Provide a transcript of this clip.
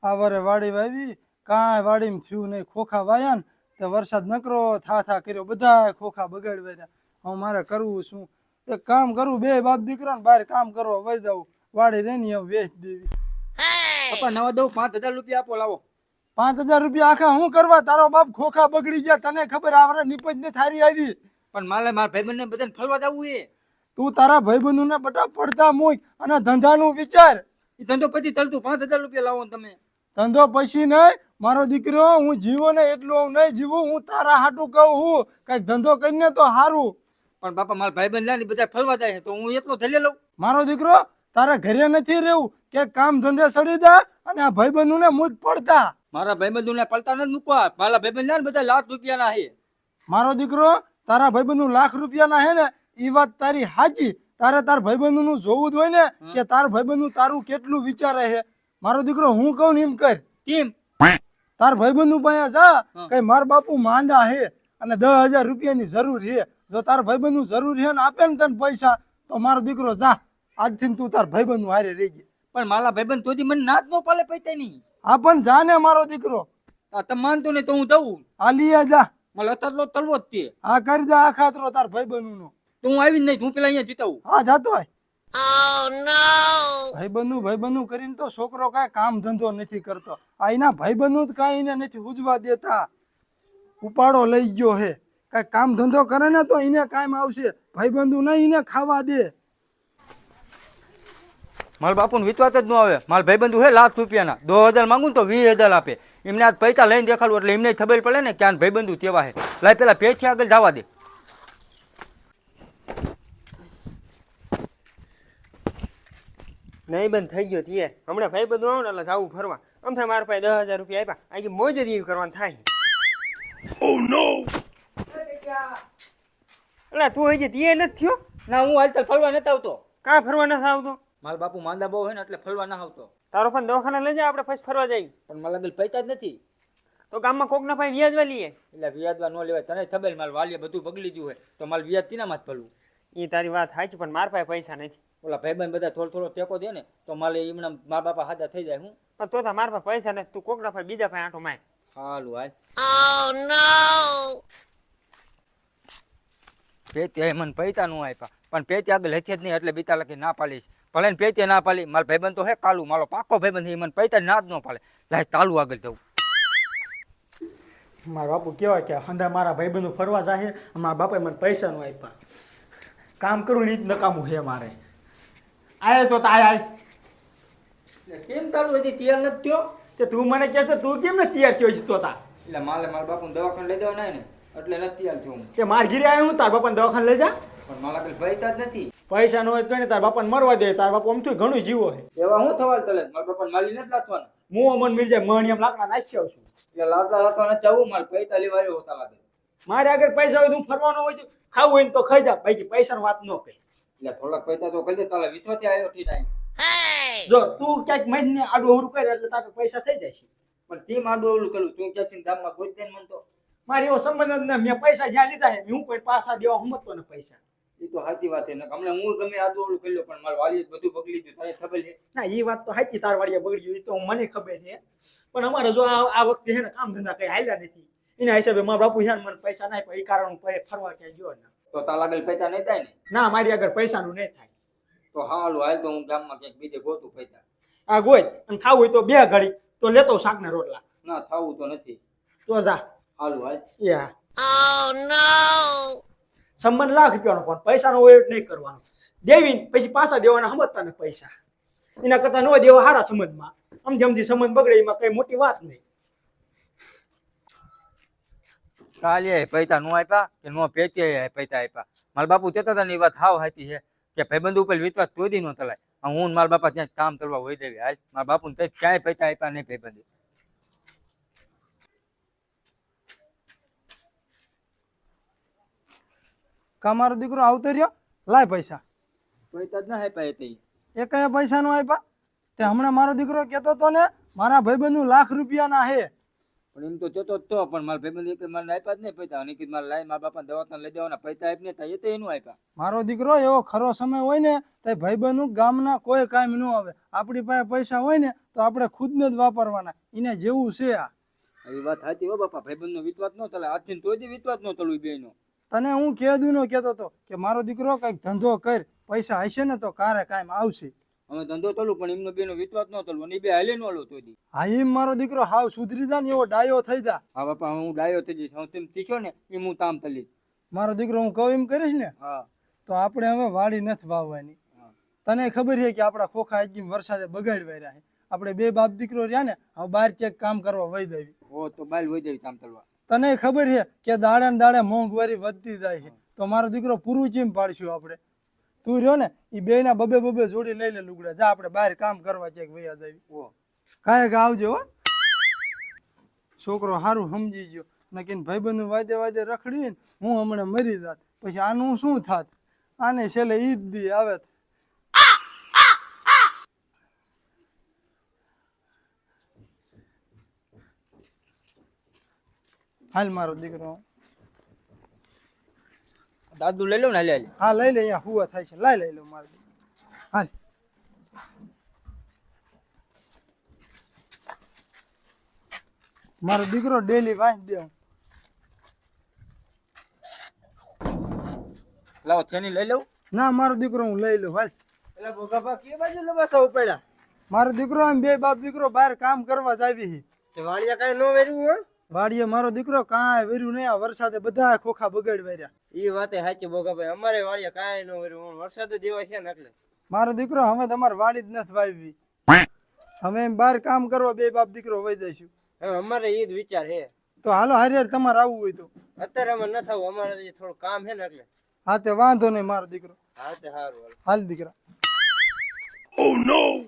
આ વરે વાડી વાવી કાંઈ વાડીમાં થયું નહીં. ખોખા વાયા ને તે વરસાદ નકરો થા કર્યો, બધા ખોખા બગાડવા. હવે મારે કરવું શું? એક કામ કરું, બે બાપ દીકરા ને બહાર કામ કરવા વહી દઉં. વાડી રેની હવે વેચ દેવી. પપ્પા નવા દઉં 5000 રૂપિયા આપો લાવો. 5000 રૂપિયા આખા હું કરવા? તારો બાપ ખોખા બગડી ગયા, તને ખબર? આ વરે નીપજ ને થારી આવી. પણ મારે મારા ભાઈબંધને બધાને ફરવા જવું એ. તું તારા ભાઈબંધોને બટા પડતા મૂક અને ધંધાનું વિચાર. એ ધંધો પછી તલતું 5000 રૂપિયા લાવો ને તમે. ધંધો પછી નહીં મારો દીકરો, હું જીવો ને એટલું હું નહીં જીવું. હું તારા હાટું કહું હું કઈક ધંધો કરીને તો સારું. પણ બાપા મારા ભાઈબંધ લે બધા ફરવા જાય તો હું એટલો થલે લઉં. મારો દીકરો તારા ઘરે નથી રહેવું કે કામ ધંધે સડી દે અને આ ભાઈબંધોને મૂક પડતા. મારા ભાઈબંધોને પલતા નથી મૂકવા. મારા ભાઈબંધ લે બધા લાખ રૂપિયાના છે. મારો દીકરો તારા ભાઈબંધુ લાખ રૂપિયાના હે ને એ વાત તારી સાચી. તારે તાર ભાઈબંધુનું જોવું જ હોય ને કે તાર ભાઈબંધુ તારું કેટલું વિચારે છે. મારો દીકરો હું કહું ને એમ કર. કેમ? તાર ભાઈબંધુ પાસે જા કઈ માર બાપુ માંદા હે અને 10,000 રૂપિયાની જરૂર છે. જો તાર ભાઈબંધુ જરૂર છે ને આપે ને તને પૈસા તો મારો દીકરો જા આજથી તું તાર ભાઈબંધુ હારે રહી જાય. પણ મારા ભાઈબંધ તોથી મને ના જ ન પાલે પૈતા નહીં. આ પણ જા ને મારો દીકરો. તમે માનતો ને તો હું જવું. આ લીયા જા. મને અત્યારલો તલવો જ તે. આ કરી દે આ ખાતરો તાર ભાઈબંધુ નો. તો હું આવી જ નહીં. હું પેલા અહીંયા જીતાવું. હા જાતો હોય. ભાઈબંધુ કરીને તો છોકરો કાંઈ કામ ધંધો નથી કરતો. આ એના ભાઈબંધુ કાંઈ એને નથી ઉજવા દેતા. ઉપાડો લઈ ગયો હે. કાંઈ કામ ધંધો કરે ને તો એને કામ આવશે. ભાઈબંધુ નહીં એને ખાવા દે. મારા બાપુને વિશ્વાસ જ ન આવે. મારા ભાઈબંધુ હે લાખ રૂપિયાના 2000 માંગુ ને તો 20000 આપે. એમને આજ પૈસા લઈને દેખાડું એટલે એમને ખબર પડે ને કે આ ભાઈબંધુ કેવા હે. લાય પેલા પેટથી આગળ જવા દે. નહીં બંધ થઈ ગયો થઈએ હમણાં ભાઈ બધું આવું ને એટલે જાવું ફરવા. આમ થાય મારા પાસે 10,000 રૂપિયા આપ્યા આ મોજ જ એવી કરવાનું થાય. એટલે તું હજી તીએ નથી થયો? ના હું હાલચાલ ફરવા નથી આવતો. કાં ફરવા નથી આવતો? મારા બાપુ માંદા બહુ હે ને એટલે ફરવા ના આવતો. તારો પણ દવાખાને લઈ જાય આપણે પછી ફરવા જઈએ. પણ મારા આગળ પૈસા જ નથી. તો ગામમાં કોકના પાસે વ્યાજવા લઈએ. એટલે વ્યાજવા ન લેવાય. તને ખબર મારા વાલીએ બધું બગડી ગયું હોય તો મારે વ્યાજ તીનામાં જ ભરવું. એ તારી વાત સાચી પણ મારા પાસે પૈસા નથી. ઓલા ભાઈબંધ બધા થોડો ટેકો દે ને તો મારે એમના મારા બાપા હાથા થઈ જાય. હું પણ તો મારા પાસે પૈસા નથી. તું કોકના પાસે બીજા પાસે આંટો માય. હાલું હાલ. પેતે મને પૈસા નું આપ્યા પણ પેતે આગળ હથે જ નહીં એટલે બીતા લખી ના પાલીશ. ભલે ને પેતે ના પાલી. મારો ભાઈબંધ તો હે કાલું, મારો પાકો ભાઈબંધ એ મને પૈસા ના જ ન પાલે. લાય તાલું આગળ જવું. મારા બાપુ કેવાય કે હંધા મારા ભાઈબંધો ફરવા જાય. મારા બાપાએ મને પૈસા નું આપ્યા. કામ કરવું ને જ નકામું છે મારે. આય તો આય. કેમ તાલું હજી તૈયાર નથી થયો? કે તું મને કહે છે તું કેમ ને તૈયાર થયો જીતો તા? એટલે મારે મારા બાપુ દવાખાને લઈ દેવા ને એટલે નથી તૈયાર થયો હું. કે માર ઘીરે આવ્યો હું તાર બાપાને દવાખાને લઈ જા. પણ મારા આગળ પૈસા જ નથી. પૈસા ન હોય તો ને તાર બાપાને મરવા દે. તાર બાપુ આમથી ઘણું જીવો છે. એવા હું થવા તલે મારા બાપાને માલી નથી લાગવાના. હું મન મિલ જાય મણ એમ લાકડા નાખી આવું છું. એટલે લાગતા લાગતા નથી જવું. મારે પૈસા લેવા આવ્યો હોતા લાગે. મારે આગળ પૈસા હોય તો હું ફરવાનો હોય છું. ખાવું હોય ને તો ખાઈ જા. બાકી પૈસાની વાત ન કહી. એટલે થોડાક પૈસા તો કરી દે. તાલે વિશ્વાસથી આવ્યો ઠીક નહીં. જો તું ક્યાંક મહિને આડું અવરું કરે એટલે તારે પૈસા થઈ જાય છે. પણ તેમ આડું અવળું કરું. તું ક્યાંથી ગામમાં ગોઈ દે ને મને તો. મારે એવો સંબંધ જ નહીં. મેં પૈસા જ્યાં લીધા છે હું કોઈ પાછા દેવા હમતો ને પૈસા. એ તો સાચી વાત છે ને. હમણાં હું ગમે આડું અવળું કર્યો પણ મારા વાલીએ બધું બગડી ગયું. તને ખબર છે? ના એ વાત તો સાચી. તાર વાળીએ બગડ્યું એ તો મને ખબર છે. પણ અમારે જો આ વખતે છે ને કામ ધંધા કઈ હાલ્યા નથી. એના હિસાબે મારા બાપુ છે ને મને પૈસા ના આપ્યા. એ કારણ હું ફરવા ક્યાંય ગયો ને. તો તારા આગળ પૈસા નહીં થાય ને? ના મારી આગળ પૈસાનું નહીં થાય. તો હાલું હાલ તો હું ગામમાં ક્યાંક બીજે ગોતું પૈસા. આ ગોય અને ખાવું હોય તો બે ઘડી તો લેતો શાકના રોટલા. ના થવું તો નથી. તો જા. હાલું હાલ. યા સંબંધ લાખ રૂપિયાનો પણ પૈસાનો હોય જ નહીં કરવાનો. દેવી પછી પાછા દેવાના સમજતા ને પૈસા. એના કરતા ન દેવા સારા સમજમાં. સમજી સંબંધ બગડે એમાં કઈ મોટી વાત નહીં. કાલે પૈસા નો આપ્યા કે નો પેતે પૈસા આપ્યા. મારા બાપુ કહેતા હતા ને એ વાત હાવ સાચી છે કે ભાઈબંધ ઉપર વિશ્વાસ તોડી ન તલાય. હું મારા બાપા ત્યાં કામ કરવા હોય દેવી. હાલ મારા બાપુ ને ક્યાંય પૈસા આપ્યા નહીં ભાઈબંધ. કા મારો દીકરો આવતો રહ્યો? લાય પૈસા. પૈસા જ ના આપ્યા એ. એ કયા પૈસા નો આપ્યા? તે હમણાં મારો દીકરો કહેતો હતો ને મારા ભાઈબંધુ લાખ રૂપિયાના હે. પણ એમ તો જતો જ તો, પણ મારા ભાઈબંધ એક મારે આપ્યા જ નહીં પૈસા. અને કીધું મારે લાઈ મારા બાપાને દવાખાને લઈ દેવાના પૈસા આપ ને એ તો એનું આપ્યા. મારો દીકરો એવો ખરો સમય હોય ને તો ભાઈબંધ ગામના કોઈ કામ ન આવે. આપણી પાસે પૈસા હોય ને તો આપણે ખુદને જ વાપરવાના. એને જેવું છે આ. એ વાત સાચી હો બાપા, ભાઈબંધનો વિશ્વાસ ન ચાલે. આજથી તો જ વિશ્વાસ ન ચાલુ બેનો. તને હું કેદુનો કહેતો હતો કે મારો દીકરો કંઈક ધંધો કર, પૈસા હશે ને તો કારે કાયમ આવશે. અમે ધંધો ચાલુ પણ એમનો બેનો વિશ્વાસ ન ચાલુ. અને એ બે હાલે નો લો તો દી. હા એમ મારો દીકરો હાવ સુધરી જા ને એવો ડાયો થઈ જા. હા બાપા, હું ડાયો થઈ જઈશ. હું તેમ તીછો ને એમ હું તામ તલી. મારો દીકરો હું કહું એમ કરીશ ને હા તો આપણે હવે વાડી નથી વાવવાની. તને ખબર છે કે આપણા ખોખા એકદમ વરસાદે બગાડવા રહ્યા છે. આપણે બે બાપ દીકરો રહ્યા ને હવે બહાર ક્યાંક કામ કરવા વહી દેવી. ઓ તો બાલ વહી જાય તામ તલવા. તને ખબર છે કે દાડે ને દાડે મોંઘવારી વધતી જાય છે. તો મારો દીકરો પૂરું ચીમ પાડશું આપણે. તું રહ્યો ને એ બે ના બબે બબે જોડી લઈ લે લુગડા. જા આપણે બહાર કામ કરવા છે વૈયા દેવી. ઓ કાંઈક આવજો હો. છોકરો સારું સમજી ગયો. નકીને ભાઈબંધ વાદે વાદે રખડી ને હું હમણાં મરી જાત પછી આનું શું થાત. આને છેલ્લે ઈદ દી આવે. હાલ મારો દીકરો. દાદુ લઈ લો ને. હાલે હા લઈ લે, અહીંયા હુવા થાય છે. લઈ લો મારો દીકરો. હાલ મારો દીકરો ડેલી વાંચ દે. લાવો થેની લઈ લઉં. ના મારો દીકરો હું લઈ લઉં. હાલ એટલે ભોગાભા કે બાજુ લબાસા ઉપાડ્યા? મારો દીકરો આમ બે બાપ દીકરો બહાર કામ કરવા જાવી છે. તે વાળિયા કાંઈ ન વેર્યું હોય? વાડીએ મારો દીકરો કાંઈ વેર્યું નહીં. આ વરસાદે બધા ખોખા બગાડી રહ્યા. એ વાતે સાચી ભોગાભાઈ, અમારે વાળિયા કાંઈ ન વેર્યું. વરસાદ જ એવા છે ને એટલે. મારો દીકરો હવે તમારે વાડી જ નથી વાવી. અમે એમ બહાર કામ કરવા બે બાપ દીકરો વહી જઈશું. હવે અમારે એ જ વિચાર છે. તો હાલો હારે તમારે આવવું હોય તો. અત્યારે અમે ન થવું, અમારે હજી થોડું કામ છે ને એટલે. હા તે વાંધો નહીં મારો દીકરો. હા તે સારું. હાલ દીકરા. Oh no!